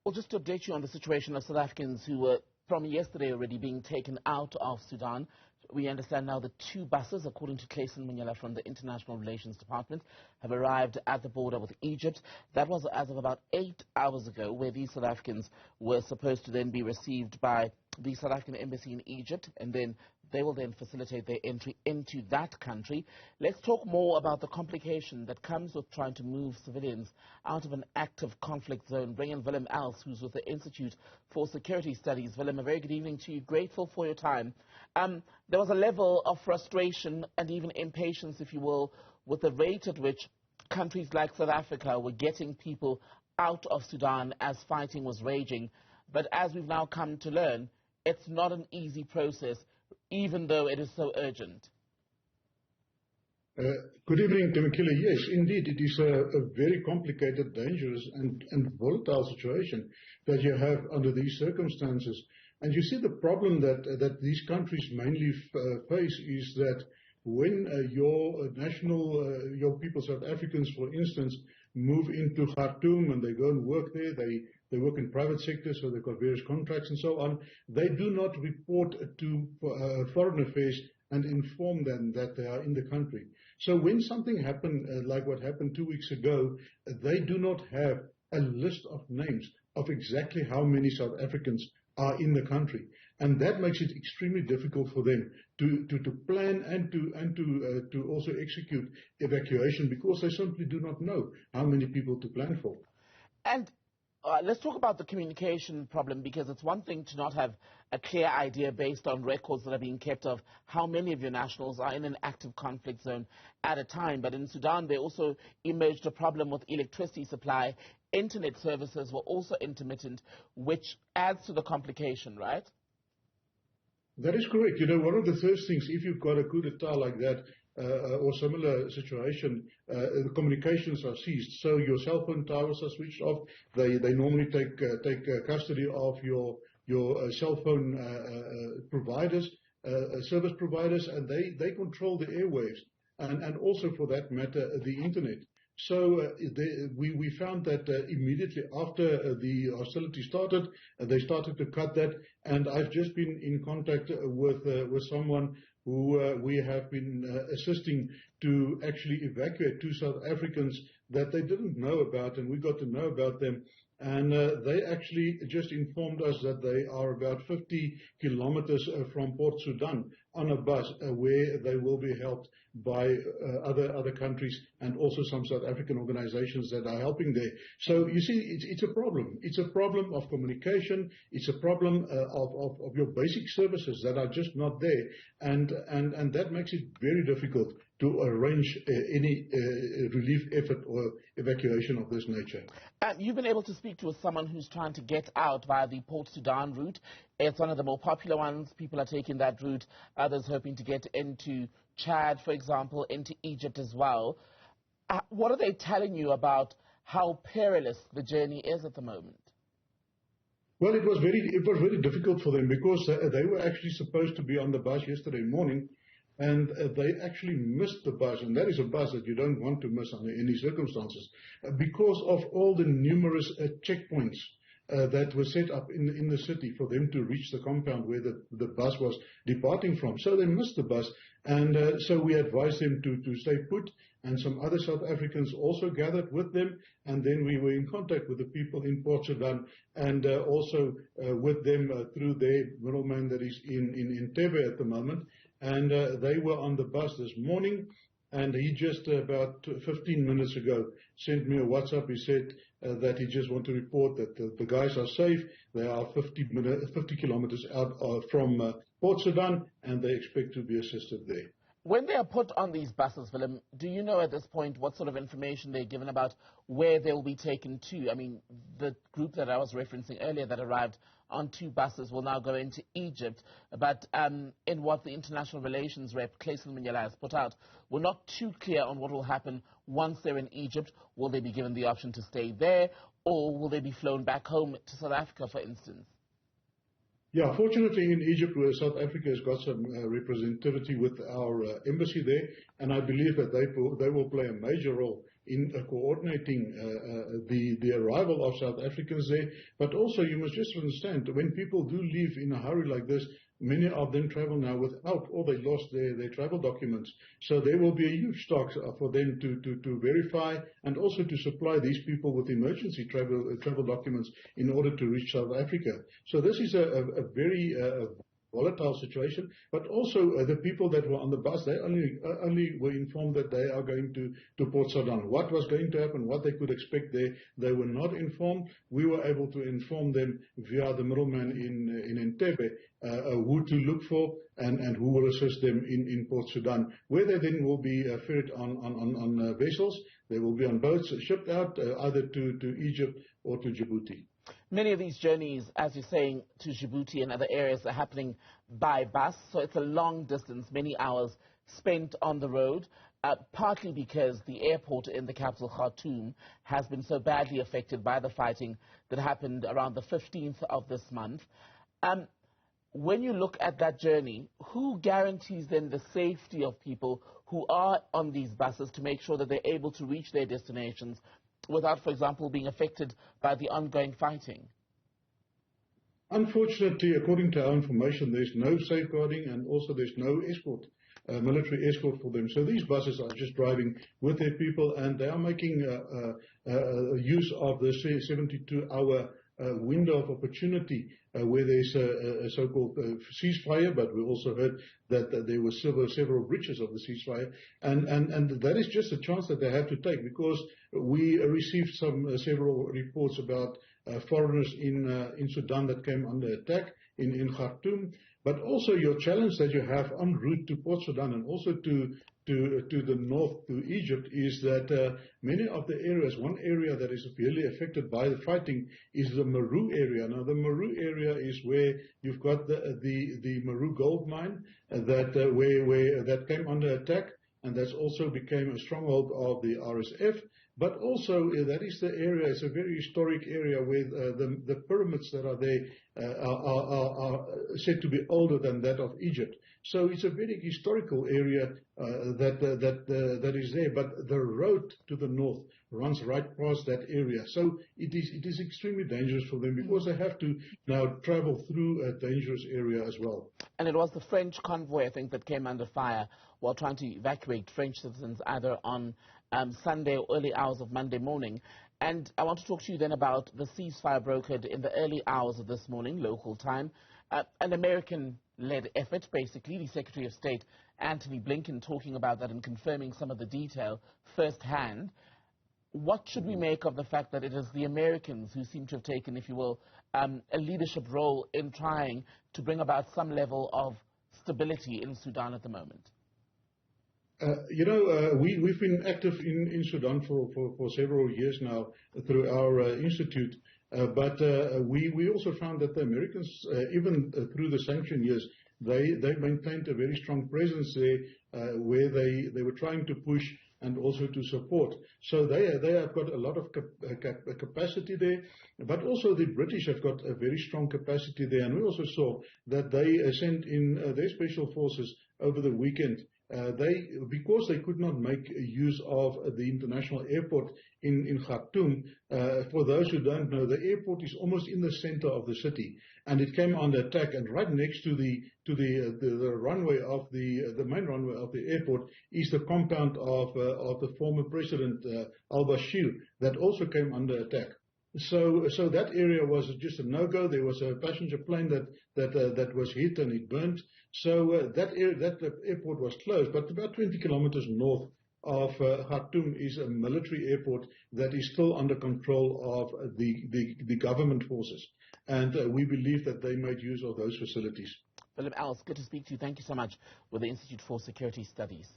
Well, just to update you on the situation of South Africans who were from yesterday already being taken out of Sudan. We understand now that 2 buses, according to Clayson Munyala from the International Relations Department, have arrived at the border with Egypt. That was as of about 8 hours ago, where these South Africans were supposed to then be received by the South African embassy in Egypt, and then they will then facilitate their entry into that country. Let's talk more about the complication that comes with trying to move civilians out of an active conflict zone. Bring in Willem Els, who's with the Institute for Security Studies. Willem, a very good evening to you. Grateful for your time. There was a level of frustration and even impatience, if you will, with the rate at which countries like South Africa were getting people out of Sudan as fighting was raging. But as we've now come to learn, it's not an easy process, even though it is so urgent. Good evening, Temekile. Yes, indeed, it is a very complicated, dangerous and volatile situation that you have under these circumstances. And you see the problem that these countries mainly face is that when your people, South Africans, for instance, move into Khartoum and they go and work there, they work in private sector, so they've got various contracts and so on, they do not report to Foreign Affairs and inform them that they are in the country. So when something happened, like what happened 2 weeks ago, they do not have a list of names of exactly how many South Africans are in the country, and that makes it extremely difficult for them to plan and to also execute evacuation, because they simply do not know how many people to plan for. And let's talk about the communication problem, because it's one thing to not have a clear idea based on records that are being kept of how many of your nationals are in an active conflict zone at a time. But in Sudan, there also emerged a problem with electricity supply. Internet services were also intermittent, which adds to the complication, right? That is correct. You know, one of the first things, if you've got a coup d'etat like that, or similar situation, the communications are seized. So your cell phone towers are switched off. They normally take custody of your cell phone providers, service providers, and they control the airwaves and also, for that matter, the internet. So we found that immediately after the hostility started, they started to cut that. And I've just been in contact with someone who we have been assisting to actually evacuate 2 South Africans that they didn't know about, and we got to know about them. And they actually just informed us that they are about 50 kilometers from Port Sudan on a bus where they will be helped by other countries and also some South African organizations that are helping there. So you see, it's a problem. It's a problem of communication. It's a problem of your basic services that are just not there. And that makes it very difficult to arrange any relief effort or evacuation of this nature. You've been able to speak to someone who's trying to get out via the Port Sudan route. It's one of the more popular ones. People are taking that route. Others hoping to get into Chad, for example, into Egypt as well. What are they telling you about how perilous the journey is at the moment? Well, it was very difficult for them, because they were actually supposed to be on the bus yesterday morning, and they actually missed the bus, and that is a bus that you don't want to miss under any circumstances, because of all the numerous checkpoints that were set up in the city for them to reach the compound where the bus was departing from. So they missed the bus, and so we advised them to stay put, and some other South Africans also gathered with them, and then we were in contact with the people in Port Sudan, and also with them through their middleman that is in Entebbe at the moment. And they were on the bus this morning, and he just about 15 minutes ago sent me a WhatsApp. He said that he just wanted to report that the guys are safe. They are 50 kilometers out from Port Sudan, and they expect to be assisted there. When they are put on these buses, Willem, do you know at this point what sort of information they're given about where they'll be taken to? I mean, the group that I was referencing earlier that arrived on 2 buses will now go into Egypt, but in what the International Relations rep, Clayson Munyala, has put out, we're not too clear on what will happen once they're in Egypt. Will they be given the option to stay there, or will they be flown back home to South Africa, for instance? Yeah, fortunately in Egypt, where South Africa has got some representativity with our embassy there, and I believe that they will play a major role in coordinating the arrival of South Africans there. But also you must just understand, when people do leave in a hurry like this, many of them travel now without, or they lost their travel documents. So there will be a huge stock for them to verify and also to supply these people with emergency travel documents in order to reach South Africa. So this is a very volatile situation, but also the people that were on the bus, they only were informed that they are going to Port Sudan. What was going to happen, what they could expect there, they were not informed. We were able to inform them via the middleman in Entebbe who to look for and who will assist them in Port Sudan, where they then will be ferried on vessels. They will be on boats shipped out either to Egypt or to Djibouti. Many of these journeys, as you're saying, to Djibouti and other areas are happening by bus, so it's a long distance, many hours spent on the road, partly because the airport in the capital, Khartoum, has been so badly affected by the fighting that happened around the 15th of this month. When you look at that journey, who guarantees then the safety of people who are on these buses to make sure that they're able to reach their destinations without, for example, being affected by the ongoing fighting? Unfortunately, according to our information, there's no safeguarding and also there's no escort, military escort for them. So these buses are just driving with their people and they are making use of the 72-hour window of opportunity where there's a so-called ceasefire, but we also heard that there were several breaches of the ceasefire, and that is just a chance that they have to take, because we received several reports about foreigners in Sudan that came under attack in Khartoum, but also your challenge that you have en route to Port Sudan and also to the north, to Egypt, is that many of the areas, one area that is severely affected by the fighting is the Meru area. Now, the Meru area is where you've got the Meru gold mine that came under attack, and that's also became a stronghold of the RSF. But also, that is the area, it's a very historic area where the pyramids that are there are said to be older than that of Egypt. So it's a very historical area that is there, but the road to the north runs right past that area. So it is extremely dangerous for them, because they have to now travel through a dangerous area as well. And it was the French convoy, I think, that came under fire while trying to evacuate French citizens either on Sunday or early hours of Monday morning. And I want to talk to you then about the ceasefire brokered in the early hours of this morning, local time. An American-led effort, basically. The Secretary of State, Antony Blinken, talking about that and confirming some of the detail firsthand. What should we make of the fact that it is the Americans who seem to have taken, if you will, a leadership role in trying to bring about some level of stability in Sudan at the moment? We've been active in Sudan for several years now through our institute, but we also found that the Americans, even through the sanction years, they maintained a very strong presence there, where they were trying to push and also to support. So they have got a lot of capacity there, but also the British have got a very strong capacity there. And we also saw that they sent in their special forces over the weekend. Because they could not make use of the international airport in Khartoum. For those who don't know, the airport is almost in the center of the city, and it came under attack. And right next to the runway of the main runway of the airport is the compound of the former president al-Bashir that also came under attack. So that area was just a no-go. There was a passenger plane that was hit and it burnt. So that airport was closed. But about 20 kilometers north of Khartoum is a military airport that is still under control of the government forces. And we believe that they made use of those facilities. Willem Els, good to speak to you. Thank you so much with the Institute for Security Studies.